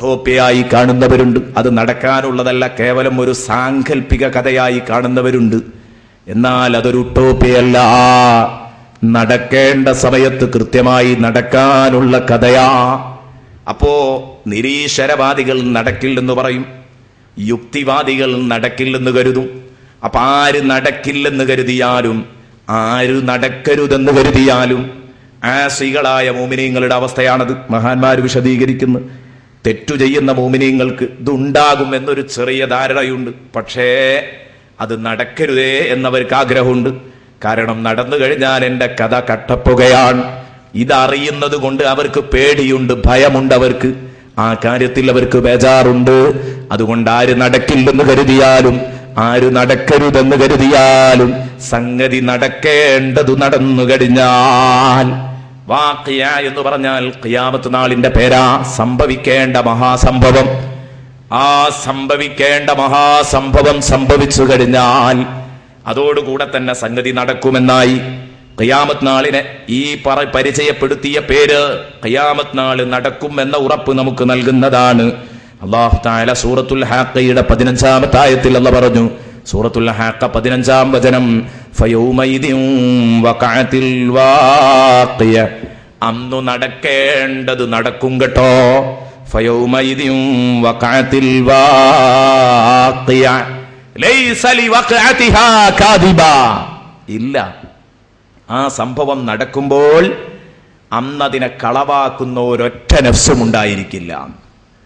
യൂട്ടോപ്യയായി കാണുന്നവരുണ്ട്. അത് നടക്കാനുള്ളതല്ല, കേവലം ഒരു സാങ്കല്പിക കഥയായി കാണുന്നവരുണ്ട്. എന്നാൽ അതൊരു യൂട്ടോപ്യയല്ല, നടക്കേണ്ട സമയത്ത് കൃത്യമായി നടക്കാനുള്ള കഥയാ. അപ്പോ നിരീശ്വരവാദികൾ നടക്കില്ലെന്ന് പറയും, യുക്തിവാദികൾ നടക്കില്ലെന്ന് കരുതും. അപ്പൊ ആര് നടക്കില്ലെന്ന് കരുതിയാലും ആര് നടക്കരുതെന്ന് കരുതിയാലും ആസികളായ മോമിനീങ്ങളുടെ അവസ്ഥയാണത്. മഹാന്മാർ വിശദീകരിക്കുന്നു, തെറ്റു ചെയ്യുന്ന മോമിനീങ്ങൾക്ക് ഇതുണ്ടാകും എന്നൊരു ചെറിയ ധാരണയുണ്ട്. പക്ഷേ അത് നടക്കരുതേ എന്നവർക്ക് ആഗ്രഹമുണ്ട്. കാരണം നടന്നു കഴിഞ്ഞാൽ എൻ്റെ കഥ കട്ടപ്പുകയാണ്. ഇതറിയുന്നത് കൊണ്ട് അവർക്ക് പേടിയുണ്ട്, ഭയമുണ്ട്. അവർക്ക് ആ കാര്യത്തിൽ അവർക്ക് ബേജാറുണ്ട്. അതുകൊണ്ട് ആര് നടക്കില്ലെന്ന് കരുതിയാലും ആര് നടക്കരുതെന്ന് കരുതിയാലും സംഗതി നടക്കേണ്ടത് നടന്നു കഴിഞ്ഞാൽ, വാഖിയ എന്ന് പറഞ്ഞാൽ ഖിയാമത്ത് നാളിന്റെ പേരാ, സംഭവിക്കേണ്ട മഹാസംഭവം. ആ സംഭവിക്കേണ്ട മഹാസംഭവം സംഭവിച്ചു കഴിഞ്ഞാൽ അതോടുകൂടെ തന്നെ സംഗതി നടക്കുമെന്നായി. ഖിയാമത്ത് നാളിനെ ഈ പരിചയപ്പെടുത്തിയ പേര് ഖിയാമത്ത് നാള് നടക്കും എന്ന ഉറപ്പ് നമുക്ക് നൽകുന്നതാണ്. അല്ലാഹു തആല സൂറത്തുൽ ഹാഖയുടെ 15-ാമത്തെ ആയത്തിൽ അല്ലാഹു പറഞ്ഞു, സൂറത്തുൽ ഹാഖ 15-ാം വചനം, ഫയൗമൈദിൻ വഖഅത്തിൽ വാഖിയ, അന്നു നടക്കേണ്ടത് നടക്കും കേട്ടോ. ഫയൗമൈദിൻ വഖഅത്തിൽ വാഖിയ ലൈസ ലിവഖഅതിഹാ കാദിബ, ഇല്ല, ആ സംഭവം നടക്കുമ്പോൾ അന്നതിനെ കളവാക്കുന്ന ഒരൊറ്റ നഫ്സും ഉണ്ടായിരിക്കില്ല.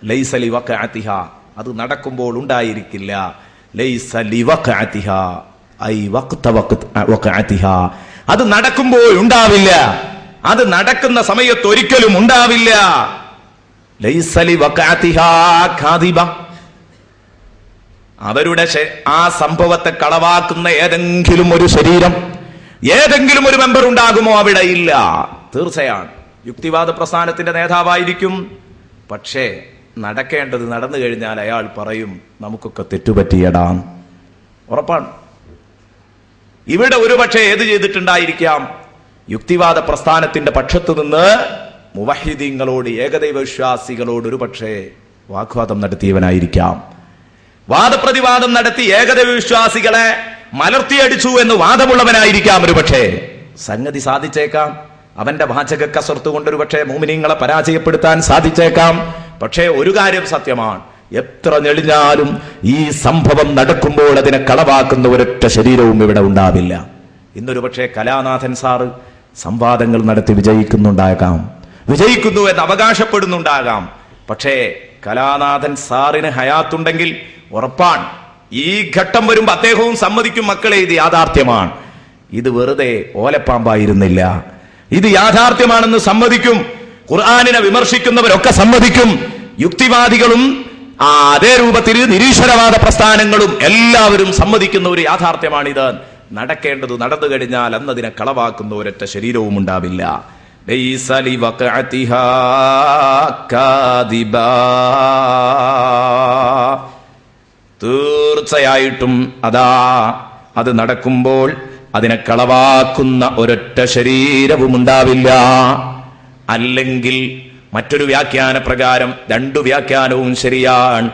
ലൈസ ലിവഖഅതിഹാ, അത് നടക്കുമ്പോൾ ഉണ്ടായിരിക്കില്ല. ലൈസ ലിവഖഅതിഹാ ഐ വഖ്ത വഖഅതിഹാ, അത് നടക്കുമ്പോൾ ഉണ്ടാവില്ല, അത് നടക്കുന്ന സമയത്ത് ഒരിക്കലും ഉണ്ടാവില്ല. ലൈസ ലിവഖഅതിഹാ കാദിബ, അവരുടെ ആ സംഭവത്തെ കളവാക്കുന്ന ഏതെങ്കിലും ഒരു ശരീരം, ഏതെങ്കിലും ഒരു മെമ്പർ ഉണ്ടാകുമോ? അവിടെ ഇല്ല. തീർച്ചയാണ് യുക്തിവാദ പ്രസ്ഥാനത്തിന്റെ നേതാവായിരിക്കും. പക്ഷേ നടക്കേണ്ടത് നടന്നു കഴിഞ്ഞാൽ അയാൾ പറയും, നമുക്കൊക്കെ തെറ്റുപറ്റിയടാ. ഉറപ്പാണ്. ഇവിടെ ഒരുപക്ഷെ ഏത് ചെയ്തിട്ടുണ്ടായിരിക്കാം? യുക്തിവാദ പ്രസ്ഥാനത്തിന്റെ പക്ഷത്തു നിന്ന് മുവഹിദീങ്ങളോട്, ഏകദൈവ വിശ്വാസികളോട് ഒരുപക്ഷെ വാഗ്വാദം നടത്തിയവനായിരിക്കാം. വാദപ്രതിവാദം നടത്തി ഏകദൈവ വിശ്വാസികളെ മലർത്തിയടിച്ചു എന്ന് വാദമുള്ളവനായിരിക്കാം. ഒരുപക്ഷെ സംഗതി സാധിച്ചേക്കാം. അവന്റെ വാചക കസർത്ത് കൊണ്ട് ഒരുപക്ഷെ മുഅ്മിനീങ്ങളെ പരാജയപ്പെടുത്താൻ സാധിച്ചേക്കാം. പക്ഷേ ഒരു കാര്യം സത്യമാണ്, എത്ര ഞെളിഞ്ഞാലും ഈ സംഭവം നടക്കുമ്പോൾ അതിനെ കളവാക്കുന്ന ഒരൊറ്റ ശരീരവും ഇവിടെ ഉണ്ടാവില്ല. ഇന്നൊരു പക്ഷേ കലാനാഥൻ സാറ് സംവാദങ്ങൾ നടത്തി വിജയിക്കുന്നു എന്ന് അവകാശപ്പെടുന്നുണ്ടാകാം. പക്ഷേ കലാനാഥൻ സാറിന് ഹയാത്തുണ്ടെങ്കിൽ ഉറപ്പാണ് ഈ ഘട്ടം വരുമ്പോ അദ്ദേഹവും സമ്മതിക്കും, മക്കളെ ഇത് യാഥാർത്ഥ്യമാണ്, ഇത് വെറുതെ ഓലപ്പാമ്പായിരുന്നില്ല, ഇത് യാഥാർത്ഥ്യമാണെന്ന് സമ്മതിക്കും. ഖുർആനിനെ വിമർശിക്കുന്നവരൊക്കെ സമ്മതിക്കും. യുക്തിവാദികളും അതേ രൂപത്തിൽ നിരീശ്വരവാദ പ്രസ്ഥാനങ്ങളും എല്ലാവരും സമ്മതിക്കുന്ന ഒരു യാഥാർത്ഥ്യമാണിത്. നടക്കേണ്ടത് നടന്നു കഴിഞ്ഞാൽ അന്നതിനെ കളവാക്കുന്ന ഒരൊറ്റ ശരീരവും ഉണ്ടാവില്ല. ലൈസ ലിവഖഅതിഹാ കാദിബാ, തീർച്ചയായിട്ടും അതാ അത് നടക്കുമ്പോൾ അതിനെ കളവാക്കുന്ന ഒരൊറ്റ ശരീരവും ഉണ്ടാവില്ല. അല്ലെങ്കിൽ മറ്റൊരു വ്യാഖ്യാന പ്രകാരം രണ്ടു വ്യാഖ്യാനവും ശരിയാണ്,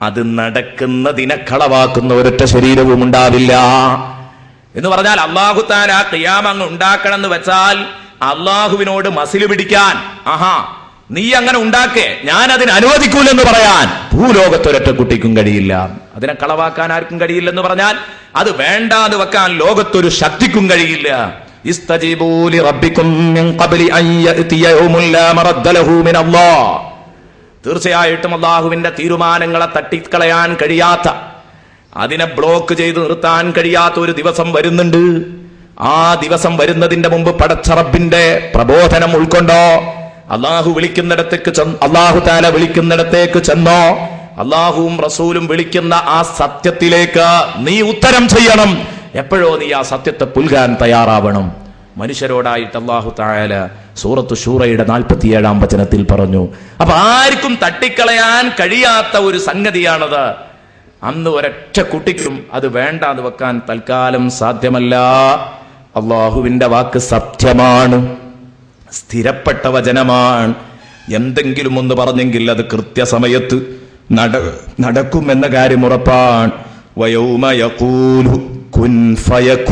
അത് നടക്കുന്നതിനെ കളവാക്കുന്ന ഒരൊറ്റ ശരീരവും ഉണ്ടാവില്ല എന്ന് പറഞ്ഞാൽ അല്ലാഹു തആല ഖിയാമ അങ്ങ് ഉണ്ടാക്കണം എന്ന് വെച്ചാൽ അള്ളാഹുവിനോട് മസിൽ പിടിക്കാൻ, ആഹാ നീ അങ്ങനെ ഉണ്ടാക്കേ, ഞാൻ അതിന് അനുവദിക്കൂലെന്ന് പറയാൻ ഭൂലോകത്തൊരൊറ്റ കുട്ടിക്കും കഴിയില്ല. അതിനെ കളവാക്കാൻ ആർക്കും കഴിയില്ലെന്ന് പറഞ്ഞാൽ അത് വേണ്ടാന്ന് വെക്കാൻ ലോകത്തൊരു ശക്തിക്കും കഴിയില്ല. ഇസ്തജീബൂ ലിറബ്ബികും മിൻ ഖബ്ലി അൻ യഅതിയ യൗമുൻ ലാ മറദ്ദ ലഹു മിൻ അല്ലാഹ്, തീർച്ചയായിട്ടും അള്ളാഹുവിന്റെ തീരുമാനങ്ങളെ തട്ടിക്കളയാൻ കഴിയാത്ത, അതിനെ ബ്ലോക്ക് ചെയ്ത് നിർത്താൻ കഴിയാത്ത ഒരു ദിവസം വരുന്നുണ്ട്. ആ ദിവസം വരുന്നതിന്റെ മുമ്പ് പടച്ച റബ്ബിന്റെ പ്രബോധനം ഉൾക്കൊണ്ടോ, അള്ളാഹു വിളിക്കുന്നിടത്തേക്ക് അള്ളാഹു തആല വിളിക്കുന്നിടത്തേക്ക് ചെന്നോ, അള്ളാഹുവും റസൂലും വിളിക്കുന്ന ആ സത്യത്തിലേക്ക് നീ ഉത്തരം ചെയ്യണം. എപ്പോഴോ നീ ആ സത്യത്തെ പുൽകാൻ തയ്യാറാവണം. മനുഷ്യരോടായിട്ട് അള്ളാഹു തആല സൂറത്തു ശൂറയുടെ 47-ാം വചനത്തിൽ പറഞ്ഞു. അപ്പൊ ആർക്കും തട്ടിക്കളയാൻ കഴിയാത്ത ഒരു സംഗതിയാണത്. അന്ന് ഒരൊറ്റ കുട്ടിക്കും അത് വേണ്ടാന്ന് വെക്കാൻ തൽക്കാലം സാധ്യമല്ല. അള്ളാഹുവിന്റെ വാക്ക് സത്യമാണ്, സ്ഥിരപ്പെട്ട വചനമാണ്. എന്തെങ്കിലും ഒന്ന് പറഞ്ഞെങ്കിൽ അത് കൃത്യസമയത്ത് നടക്കുമെന്ന കാര്യം ഉറപ്പാണ്. വയൗമ യഖൂലു കുൻ ഫയകൂൻ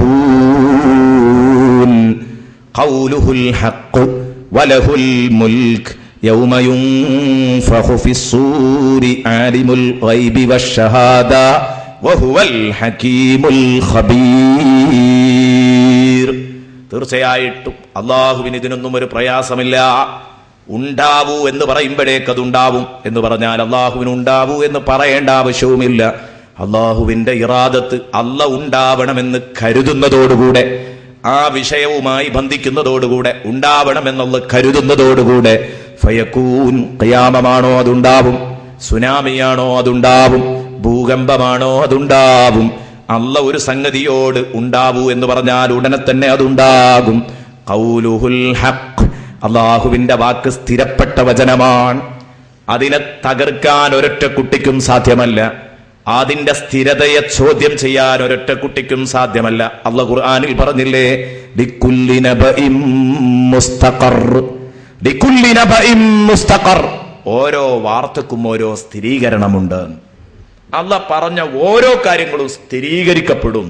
ഖൗലുഹുൽ ഹഖ് വലഹുൽ മുൽക് യൗമ യുൻഫഖു ഫിസ്സൂരി ആലിമുൽ ഗൈബി വശ്ശഹാദ വഹുവൽ ഹകീമുൽ ഖബീർ. തീർച്ചയായിട്ടും അള്ളാഹുവിന് ഇതിനൊന്നും ഒരു പ്രയാസമില്ല. ഉണ്ടാവൂ എന്ന് പറയുമ്പോഴേക്ക് അതുണ്ടാവും എന്ന് പറഞ്ഞാൽ അള്ളാഹുവിന് ഉണ്ടാവൂ എന്ന് പറയേണ്ട ആവശ്യവുമില്ല. അള്ളാഹുവിന്റെ ഇറാദത്ത് അല്ല ഉണ്ടാവണമെന്ന് കരുതുന്നതോടുകൂടെ, ആ വിഷയവുമായി ബന്ധിക്കുന്നതോടുകൂടെ, ഉണ്ടാവണമെന്നുള്ള കരുതുന്നതോടുകൂടെ ഫയകൂൻ, ഖിയാമമാണോ അതുണ്ടാവും, സുനാമിയാണോ അതുണ്ടാവും, ഭൂകമ്പമാണോ അതുണ്ടാവും. അല്ല ഒരു സംഗതിയോട് ഉണ്ടാവൂ എന്ന് പറഞ്ഞാൽ ഉടനെ തന്നെ അതുണ്ടാകും. ഖൗലുഹുൽ ഹഖ്, അള്ളാഹുവിന്റെ വാക്ക് സ്ഥിരപ്പെട്ട വചനമാണ്. അതിനെ തകർക്കാൻ ഒരൊറ്റ കുട്ടിക്കും സാധ്യമല്ല. അതിന്റെ സ്ഥിരതയെ ചോദ്യം ചെയ്യാൻ ഒരൊറ്റ കുട്ടിക്കും സാധ്യമല്ല. അള്ളാഹു ഖുർആനിൽ പറഞ്ഞില്ലേ, ലികുല്ലി നബഇം മുസ്തഖർ, ലികുല്ലി നബഇം മുസ്തഖർ, ഓരോ വാർത്തക്കും ഓരോ സ്ഥിരീകരണമുണ്ട്. അള്ളാഹ് പറഞ്ഞ ഓരോ കാര്യങ്ങളും സ്ഥിരീകരിക്കപ്പെടും.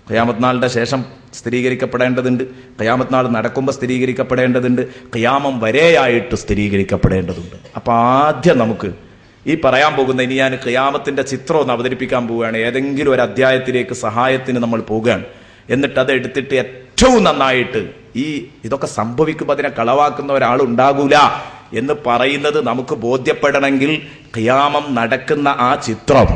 ഖിയാമത്ത് നാളിന്റെ ശേഷം സ്ഥിരീകരിക്കപ്പെടേണ്ടതുണ്ട്, ഖിയാമത്ത് നാൾ നടക്കുമ്പോൾ സ്ഥിരീകരിക്കപ്പെടേണ്ടതുണ്ട്, ഖിയാമം വരെയായിട്ട് സ്ഥിരീകരിക്കപ്പെടേണ്ടതുണ്ട്. അപ്പൊ ആദ്യം നമുക്ക് ഈ പറയാൻ പോകുന്ന, ഇനി ഞാൻ ഖിയാമത്തിന്റെ ചിത്രം ഒന്ന് അവതരിപ്പിക്കാൻ പോവുകയാണ്. ഏതെങ്കിലും ഒരു അധ്യായത്തിലേക്ക് സഹായത്തിന് നമ്മൾ പോവുകയാണ്. എന്നിട്ട് അത് എടുത്തിട്ട് ഏറ്റവും നന്നായിട്ട് ഇതൊക്കെ സംഭവിക്കുമ്പോൾ അതിനെ കളവാക്കുന്ന ഒരാളുണ്ടാകൂല എന്ന് പറയുന്നത് നമുക്ക് ബോധ്യപ്പെടണമെങ്കിൽ ഖിയാമം നടക്കുന്ന ആ ചിത്രം,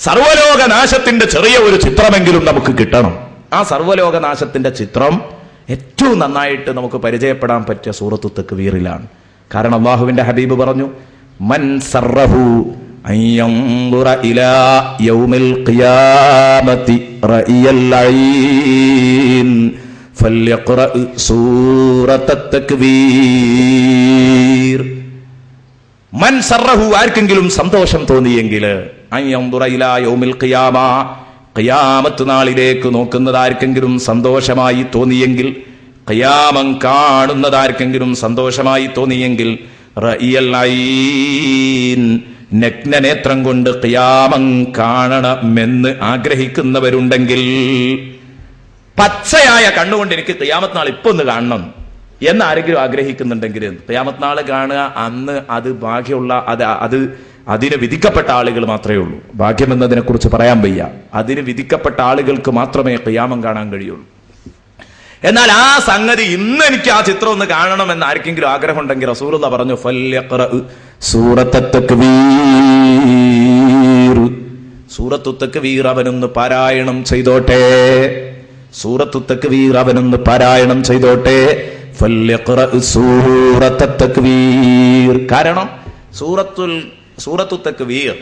സർവലോകനാശത്തിന്റെ ചെറിയ ഒരു ചിത്രമെങ്കിലും നമുക്ക് കിട്ടണം. ആ സർവലോകനാശത്തിന്റെ ചിത്രം ഏറ്റവും നന്നായിട്ട് നമുക്ക് പരിചയപ്പെടാൻ പറ്റിയ സൂറത്തു തക്വീറിലാണ്. കാരണം അല്ലാഹുവിന്റെ ഹബീബ് പറഞ്ഞു, മൻ സറഹു അൻ യൻദുറ ഇലാ യൗമിൽ ഖിയാമത്തി റഅയൽ ഐൻ ഫല്യഖ്റഅ സൂറത്തത് തക്വീർ. മൻ സറഹു, ആർക്കെങ്കിലും സന്തോഷം തോന്നിയെങ്കിൽ, അൻ യൻദുറ ഇലാ യൗമിൽ ഖിയാമ, ഖിയാമത്ത് നാളിലേക്ക് നോക്കുന്നത് ആർക്കെങ്കിലും സന്തോഷമായി തോന്നിയെങ്കിൽ, ഖിയാമം കാണുന്നത് ആർക്കെങ്കിലും സന്തോഷമായി തോന്നിയെങ്കിൽ, റഅയൽ ഐൻ, നഗ്നനേത്രം കൊണ്ട് ഖിയാമം കാണണമെന്ന് ആഗ്രഹിക്കുന്നവരുണ്ടെങ്കിൽ, പച്ചയായ കണ്ണുകൊണ്ട് എനിക്ക് ഖിയാമത്ത് നാൾ ഇപ്പൊ ഒന്ന് കാണണം എന്ന് ആരെങ്കിലും ആഗ്രഹിക്കുന്നുണ്ടെങ്കിൽ, ഖിയാമത്ത് നാൾ കാണുക അന്ന് അത് ഭാഗ്യമുള്ള അതിന് വിധിക്കപ്പെട്ട ആളുകൾ മാത്രമേ ഉള്ളൂ. ഭാഗ്യം എന്നതിനെ കുറിച്ച് പറയാൻ വയ്യ. അതിന് വിധിക്കപ്പെട്ട ആളുകൾക്ക് മാത്രമേ ഖിയാമം കാണാൻ കഴിയുള്ളൂ. എന്നാൽ ആ സംഗതി ഇന്ന് എനിക്ക് ആ ചിത്രം ഒന്ന് കാണണം എന്ന് ആർക്കെങ്കിലും ആഗ്രഹം ഉണ്ടെങ്കിൽ റസൂലുള്ളാഹി പറഞ്ഞു, ഫല്യഖ്റഅ സൂറത്തത് തക്വീർ, സൂറത്തു തക്വീർ അവനൊന്ന് പാരായണം ചെയ്തോട്ടെ, സൂറത്തു തക്വീർ അവനൊന്ന് പാരായണം ചെയ്തോട്ടെ. ഫല്യഖ്റഅ സൂറത്തത് തക്വീർ. കാരണം സൂറത്തു തക്വീർ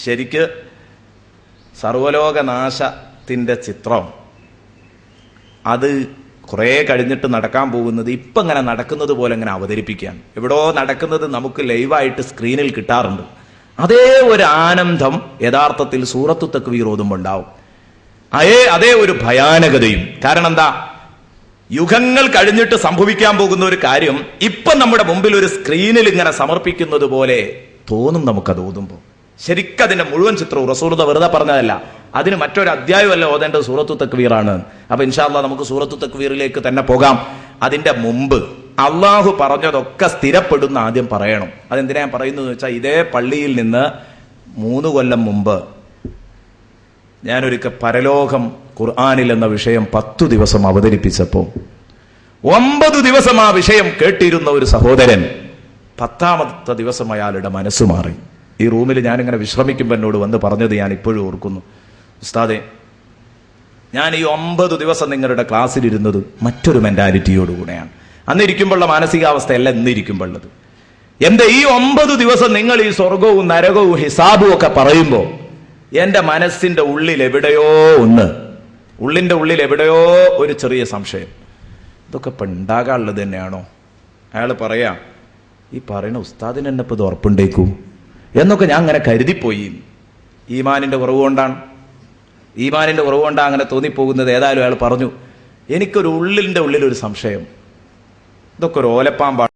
ശരിക്ക് സർവലോകനാശത്തിന്റെ ചിത്രം. അത് കുറെ കഴിഞ്ഞിട്ട് നടക്കാൻ പോകുന്നത് ഇപ്പം ഇങ്ങനെ നടക്കുന്നത് പോലെ ഇങ്ങനെ അവതരിപ്പിക്കാൻ, എവിടോ നടക്കുന്നത് നമുക്ക് ലൈവായിട്ട് സ്ക്രീനിൽ കിട്ടാറുണ്ട്. അതേ ഒരു ആനന്ദം യഥാർത്ഥത്തിൽ സൂറത്തു തക്വീർ ഓതുമ്പോൾ ഉണ്ടാവും. അതേ ഒരു ഭയാനകതയും. കാരണം എന്താ, യുഗങ്ങൾ കഴിഞ്ഞിട്ട് സംഭവിക്കാൻ പോകുന്ന ഒരു കാര്യം ഇപ്പം നമ്മുടെ മുമ്പിൽ ഒരു സ്ക്രീനിൽ ഇങ്ങനെ സമർപ്പിക്കുന്നത് പോലെ തോന്നും നമുക്കത് ഓതുമ്പോൾ. ശരിക്കും അതിന്റെ മുഴുവൻ ചിത്രവും റസൂലുള്ളാഹി വെറുതെ പറഞ്ഞതല്ല, അതിന് മറ്റൊരു അധ്യായമല്ല ഓതേണ്ടത് സൂറത്തു തക്വീറാണ്. അപ്പൊ ഇൻഷാ അല്ലാഹ് നമുക്ക് സൂറത്തു തക്വീറിലേക്ക് തന്നെ പോകാം. അതിന്റെ മുമ്പ് അള്ളാഹു പറഞ്ഞതൊക്കെ സ്ഥിരപ്പെടുന്ന ആദ്യം പറയണം. അതെന്തിനാ ഞാൻ പറയുന്നത് വെച്ചാൽ, ഇതേ പള്ളിയിൽ നിന്ന് 3 കൊല്ലം മുമ്പ് ഞാനൊരിക്കൽ പരലോകം ഖുർആനിൽ എന്ന വിഷയം 10 ദിവസം അവതരിപ്പിച്ചപ്പോൾ 9 ദിവസം ആ വിഷയം കേട്ടിരുന്ന ഒരു സഹോദരൻ 10ാമത്തെ ദിവസം അയാളുടെ മനസ്സ് മാറി. ഈ റൂമിൽ ഞാനിങ്ങനെ വിശ്രമിക്കുമ്പോൾ എന്നോട് വന്ന് പറഞ്ഞത് ഞാൻ ഇപ്പോഴും ഓർക്കുന്നു, ഉസ്താദെ, ഞാൻ ഈ 9 ദിവസം നിങ്ങളുടെ ക്ലാസ്സിലിരുന്നത് മറ്റൊരു മെന്റാലിറ്റിയോടുകൂടെയാണ്. അന്നിരിക്കുമ്പോഴുള്ള മാനസികാവസ്ഥയല്ല ഇന്നിരിക്കുമ്പോഴുള്ളത്. എന്റെ ഈ 9 ദിവസം നിങ്ങൾ ഈ സ്വർഗവും നരകവും ഹിസാബും ഒക്കെ പറയുമ്പോൾ എന്റെ മനസ്സിന്റെ ഉള്ളിൽ എവിടെയോ ഉള്ളിന്റെ ഉള്ളിൽ എവിടെയോ ഒരു ചെറിയ സംശയം, ഇതൊക്കെ ഇപ്പൊ ഉണ്ടാകാനുള്ളത് തന്നെയാണോ? അയാൾ പറയാ, ഈ പറയുന്ന ഉസ്താദിന് എന്നെ ഇപ്പൊ ഇത് ഉറപ്പുണ്ടേക്കൂ എന്നൊക്കെ ഞാൻ അങ്ങനെ കരുതിപ്പോയി. ഈമാനിന്റെ കുറവ് കൊണ്ടാണ് അങ്ങനെ തോന്നിപ്പോകുന്നത്. ഏതായാലും അയാൾ പറഞ്ഞു, എനിക്കൊരു ഉള്ളിന്റെ ഉള്ളിലൊരു സംശയം, ഇതൊക്കെ ഒരു ഓലപ്പാമ്പാണ്.